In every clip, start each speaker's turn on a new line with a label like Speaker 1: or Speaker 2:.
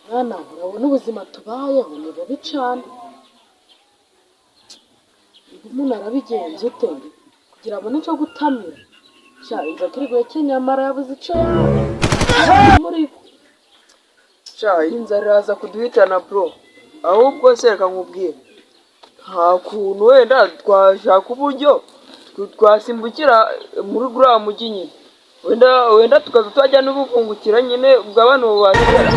Speaker 1: mwana urabona ubuzima tubayeho ni bubi cyane. Umuntu arabigenza ute kugira abone icyo gutamira? Sha inzoka iri guhekenya nyamara yabuze icyo muri
Speaker 2: sha inzara iraza kuduhitana bro, ahubwo se reka nkubwire, nta kuntu wenda twashaka uburyo twasimbukira muri guriya mujyi nyine, wenda tukaza twajya n'ubuvungukira nyine bw'abantu babashira.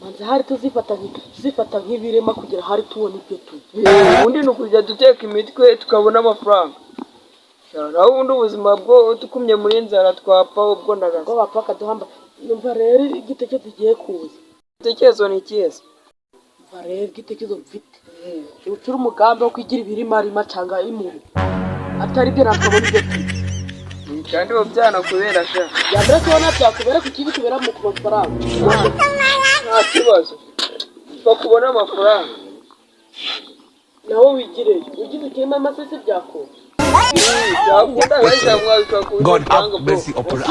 Speaker 1: manze hari tuzifata nk'ibirema kugira hari tubona ibyo
Speaker 2: ubundi ni ukujya duteka imitwe tukabona amafaranga. Naho ubundi ubuzima bwo tukumye muri inzara twapfa ubwo ndagaza
Speaker 1: ngo bapfa kaduhamba. Numva rero igitekerezo kigiye kuza.
Speaker 2: Igitekerezo ni ikiza.
Speaker 1: Numva rero igitekerezo mfite ucura umugambi wo kwigira ibirimarima cyangwa imuntu atari byo nakabona ibyo
Speaker 2: kandi bo byana kubera sha
Speaker 1: yambere tubona byakubera ku kibi kubera mu mafaranga.
Speaker 2: Nta kibazo bakubona amafaranga
Speaker 1: nawe wigireyo ugize ikirimo amasese byakora.
Speaker 3: God have mercy upon us.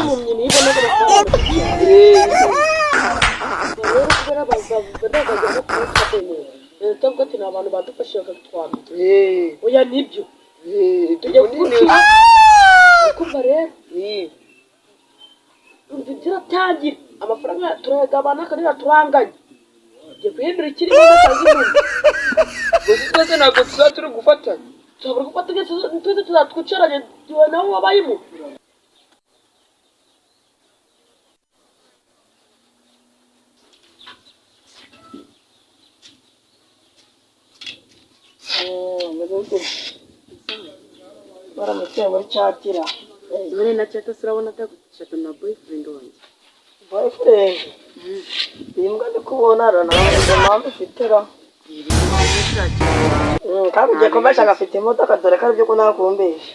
Speaker 1: Abantu badufashe bakatwambira oya nibyo tujya kumva rero turatangira amafaranga turayagabana kandi turanganya tugiye guhindura ikirimo
Speaker 2: gusa twese ntabwo tuzaba turi gufatanya,
Speaker 1: tuzabura gufatanya tuzi tuzatwicaranye nawe wabayemo.
Speaker 2: baramutse muri cyatira
Speaker 1: None na chata sirabona atagushaka na boyfriend wanjye.
Speaker 2: boyfriend imbwa ndi kubona rana mpamvu ifitera kandi ugiye kumbesha agafite imodoka dore ko aribyo ko nakumbesha.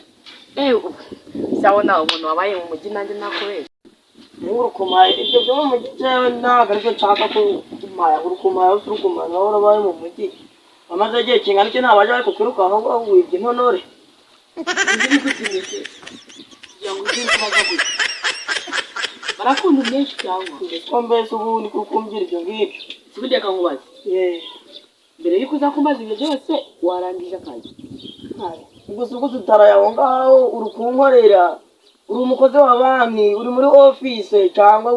Speaker 1: Sabona umuntu wabaye mu mujyi nanjye nakubesha.
Speaker 2: Urukumaye ibyo byo mu mujyi cyawe ntabwo aribyo nshaka ko kumaya urukumaye nawe urabaye mu mujyi amaze igihe kingana iki ntabaje bari kukwirukanka ngo wibye intonore.
Speaker 1: Ndi gutinike yangu ndi barakunda menshi cyangwa
Speaker 2: ko mbese ubu ni kukumbwira ibyo ngibyo
Speaker 1: sibindi akankubaza mbere yuko uzakumbaza ibyo byose warangije akazi.
Speaker 2: gusa ubwo tutarayaho ngaho uri kunkorera uri umukozi wa banki uri muri office cyangwa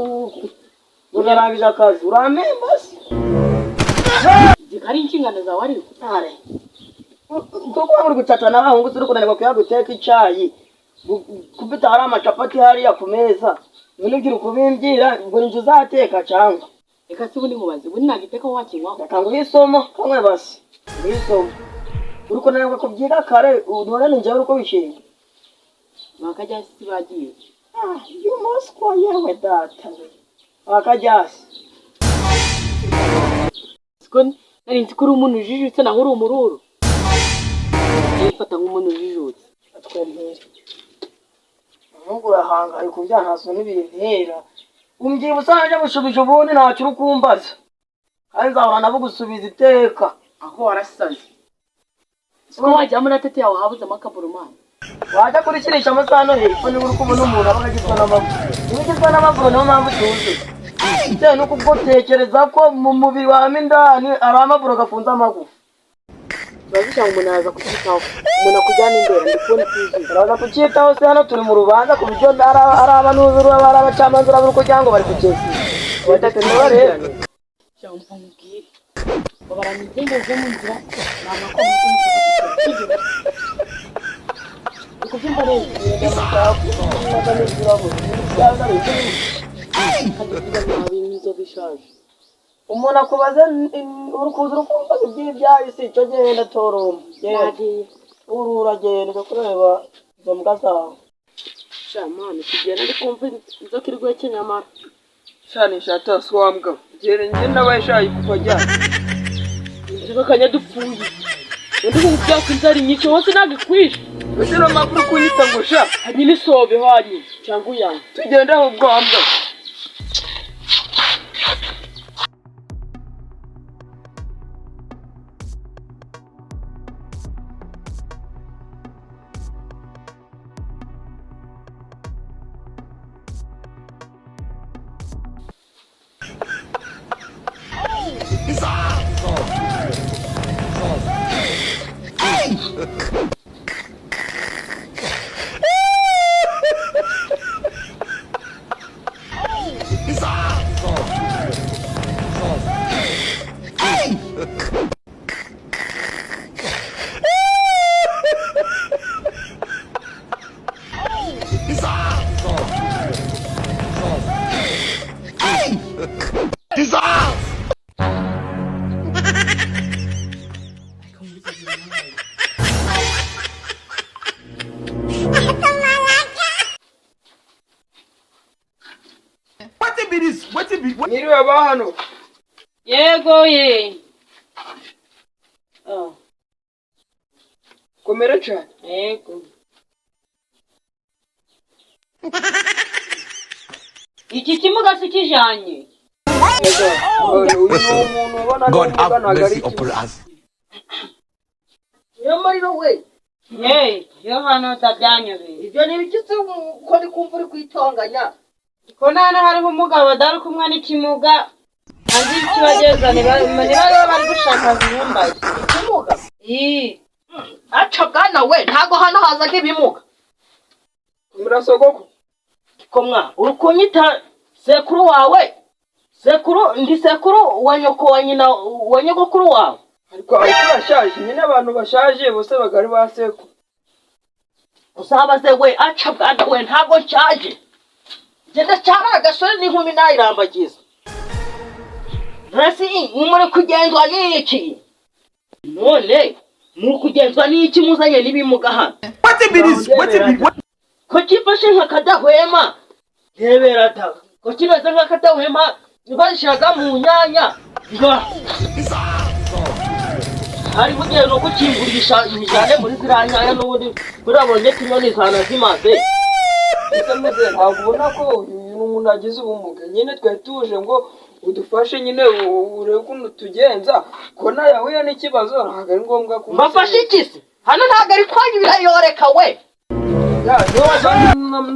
Speaker 2: urarangije akazi uramemba se
Speaker 1: zikari inshingano zawe ariko
Speaker 2: kuko uri gucata n'abahungu turi kunanirwa kuyaguteka icyayi kubita hari amacapati hariya ku meza none ugira ukubimbwira ngo ninjye uzateka cyangwa
Speaker 1: reka se ubundi nkubaze ubundi nagiteka wakinywaho
Speaker 2: reka isomo kamwe basi isomo uri kunanirwa kubyiga kare none ninjye uri uko bishinga
Speaker 1: bakajyasi bagiye
Speaker 2: y'umuswa yewe data bakajyasi
Speaker 1: siko nari nzi ko uri umuntu ujijutse naho uri umururu yifata nk'umuntu ujijutse
Speaker 2: atwembere ahubwo urahangaye kubya ntaso n'ibintera umbyiba usanje gushubije ubundi ntacyo uri kumbaza kandi nzahora nabo gusubiza iteka
Speaker 1: aho warasaze siko wajya muri atete yawe habuzemo akaburumani
Speaker 2: wajya kurikirisha amasano hepfo niba uri kubona umuntu aba agizwe n'amaguru niba ugizwe n'amaguru niyo mpamvu tuzi bitewe nuko ubwo tekereza ko mu mubiri wawe indani ari amaguru gafunze amagufa
Speaker 1: bazishanga umuntu araza kucyitaho umuntu akujyana imbere ndi kubona tuzi
Speaker 2: araza kucyitaho se hano turi mu rubanza ku buryo ari abanuzuru bari abacamanza urabona uko cyangwa bari kugeza badakenera rero
Speaker 1: cyangwa mubwire babaranye igenda zo mu nzira ntabwo ko kubyumva neza
Speaker 2: umuntu akubaze uri kuza uri kumva iby'ibyayi icyo genda toroma uragenda kureba izo mbwa zawe
Speaker 1: shamani kugenda ari kumva inzoka iri guhekenya amara
Speaker 2: shanisha atasi wambwa gere njye nabaye shayi kuva jyana
Speaker 1: bakanya dupfuye undi mu byaka inzara nyinshi hose nagikwisha
Speaker 2: ese no makuru kunyita ngo sha
Speaker 1: nyine sobe hanyu cyangwa uyange
Speaker 2: tugenda aho bwambwa ba hano.
Speaker 4: Yego ye.
Speaker 2: Komera cyane.
Speaker 4: Yego. Iki kimuga si kijanye.
Speaker 2: Uyu ni umuntu ubona
Speaker 3: God have
Speaker 2: ntabwo ari
Speaker 3: mercy
Speaker 2: ikimuga.
Speaker 3: upon us.
Speaker 1: Niyo mariro we.
Speaker 4: Yo hano tabyanyobeye.
Speaker 1: Ibyo ni ibigitse ko ndi kumva uri kwitonganya.
Speaker 4: Ko nana hariho umugabo dari kumwe n'ikimuga. Andi kibageza ni bari gushaka zibumbaye.
Speaker 1: Ikimuga? Aca bwana we ntago hano hazaga ibimuga.
Speaker 2: Murasogoko.
Speaker 1: Komwa urukunyita sekuru wawe. Ndi sekuru wa nyoko wa nyina wa nyogokuru wawe.
Speaker 2: Ariko arashaje nyine abantu bashaje bose bagari baseku.
Speaker 1: Usaba se we aca bwana we ntago cyaje. Genda cyara agasore n'inkumi nayirambagiza. Rasi muri kugenzwa n'iki? None muri kugenzwa n'iki muzanye n'ibimuga hano?
Speaker 3: What it be?
Speaker 1: Ko kifashe nk'akadahwema. Rebera ta. Ko kimeze nk'akadahwema nibashiraga mu nyanya. Hari bugiye no kukimvugisha imijane muri ziranyanya n'ubundi urabonye kinyoni zana zimaze.
Speaker 2: Ntabwo ubona ko uyu umuntu agize ubumuga nyine twari tuje ngo udufashe nyine urebe ukuntu tugenza ko nayahuye n'ikibazo ntabwo ari ngombwa ko
Speaker 1: Mbafashe iki? Hano ntabwo ari kwanya birayoreka we.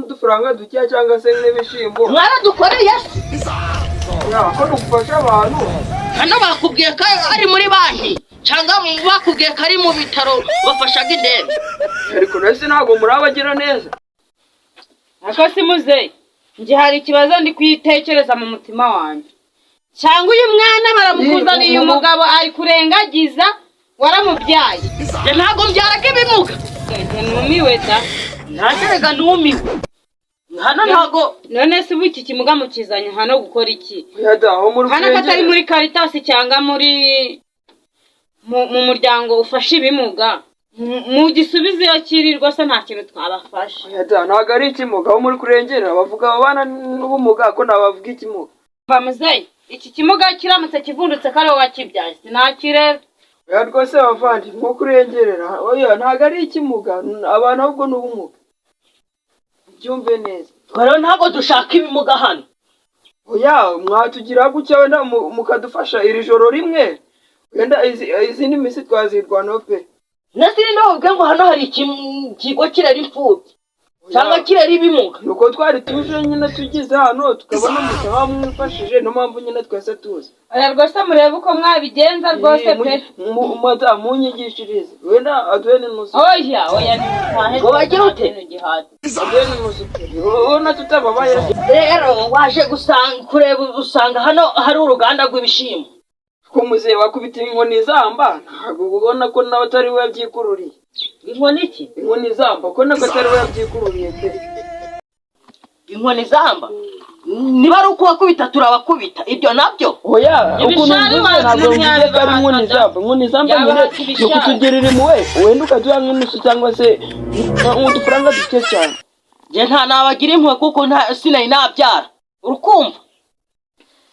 Speaker 2: Udufaranga dukeya cyangwa se n'ibishimbo
Speaker 1: Mwaradukoreye
Speaker 2: ko dufasha abantu.
Speaker 1: hano bakubwiye ko ari muri banki cyangwa bakubwiye ko ari mu bitaro bafashaga indembe.
Speaker 2: Ariko nese ntabwo murabagira neza.
Speaker 4: Ako simuze. Nje hari ikibazo ndi kwitekereza mu mutima wanjye. Cyangwa uyu mwana baramukuzaniye umugabo ari kurengagiza waramubyaye.
Speaker 1: Ntabwo mbyaraga ibimuga.
Speaker 4: Numiwe da.
Speaker 1: Ntagerega numiwe. Hano ntago
Speaker 4: None se iki kimuga mukizanye hano gukora iki?
Speaker 2: Yadaho muri
Speaker 4: Hano katari muri Caritas cyangwa muri mu muryango ufasha ibimuga. Mu gisubizo yo kirirwa se nta kintu twabafasha.
Speaker 2: Yada ntago ari ikimuga aho muri kurengera bavuga abana n'ubumuga ko nabavuga ikimuga.
Speaker 4: Bamuzeyi iki kimuga kiramutse kivundutse kare wakibyaye sinakirera.
Speaker 2: Ya rwose bavandi nko kurengerera oya ntago ari ikimuga abantu ahubwo n'ubumuga. Byumve neza.
Speaker 1: rero ntago dushaka ibimuga hano.
Speaker 2: Oya mwatugira gutya wenda mukadufasha iri joro rimwe. Wenda izindi misi twazirwanaho pe.
Speaker 1: Nasiri nubwe ngo hano hari ikigo kirera imfubyi cyangwa kirera ibimuga.
Speaker 2: Nuko twari tuje nyine tugize hano tukabona musaba mwifashije no mpamvu nyine twese tuzi.
Speaker 4: Aya rwose murebe uko mwabigenza rwose pe.
Speaker 2: Mata munyigishirize. Wenda aduhe n'umuzi.
Speaker 4: Oya ni
Speaker 1: ngo bagira ute
Speaker 2: Aduhe n'umuzi. Ubona tutababaye.
Speaker 1: rero waje gusanga kureba usanga hano hari uruganda rw'ibishimbo.
Speaker 2: Ko muzehe wakubita inkoni zamba ntabwo ubona ko nawe atari we yabyikururiye.
Speaker 1: Inkoni iki?
Speaker 2: Inkoni zamba ko nako atari we yabyikururiye pe.
Speaker 1: Inkoni zamba niba ari uko wakubita turabakubita ibyo nabyo.
Speaker 2: Oya ukuntu ntabwo ngiye kari inkoni zamba nyine yo kutugerera imwe wenda ukaduha nk'inusu cyangwa se udufaranga duke cyane.
Speaker 1: Je nta nabagira impuhwe kuko sinari nabyara urukumva.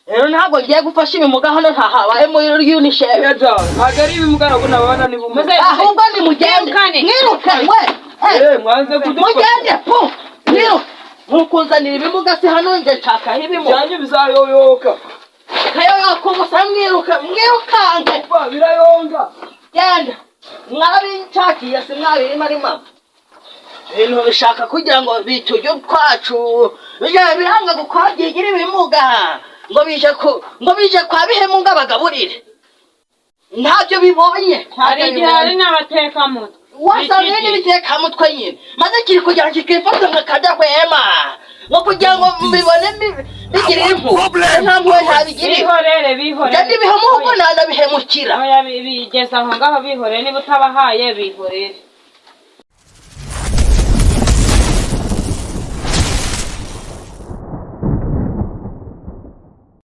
Speaker 1: Rero ntabwo ngiye gufasha ibimuga hano ntahabaye muri UNICEF.
Speaker 2: Ntabwo ari ibimuga nabwo nabana ni bumuze.
Speaker 1: Ahubwo ni mugende mwirukanwe.
Speaker 2: Mwanze kudufasha.
Speaker 1: Mugende pu mwiruka. Mukuzanira ibimuga si hano nje nshaka ibimuga.
Speaker 2: Byanjye bizayoyoka.
Speaker 1: Kayoyoka umusa mwirukange.
Speaker 2: Birayonga.
Speaker 1: Genda. Mwabinshakiye si mwabirimo ari mama. Ibintu bishaka kugira ngo bitujye kwacu. Biranga gukwagigira ibimuga. Ngo bije kwa bihemunga bagaburire. Ntabyo bibonye.
Speaker 4: hari igihe hari n'abateka mutwe.
Speaker 1: Wasanga n'ibiteka mutwe nyine. Maze kiri kugira ngo kifata nk'akadahwema. Ngo kugira ngo mbibone bigire impu. Ntabwo ntabigire.
Speaker 4: Bihorere.
Speaker 1: Kandi bihemuko nana bihemukira.
Speaker 4: Oya bigeza aho ngaho bihorere niba utabahaye bihorere.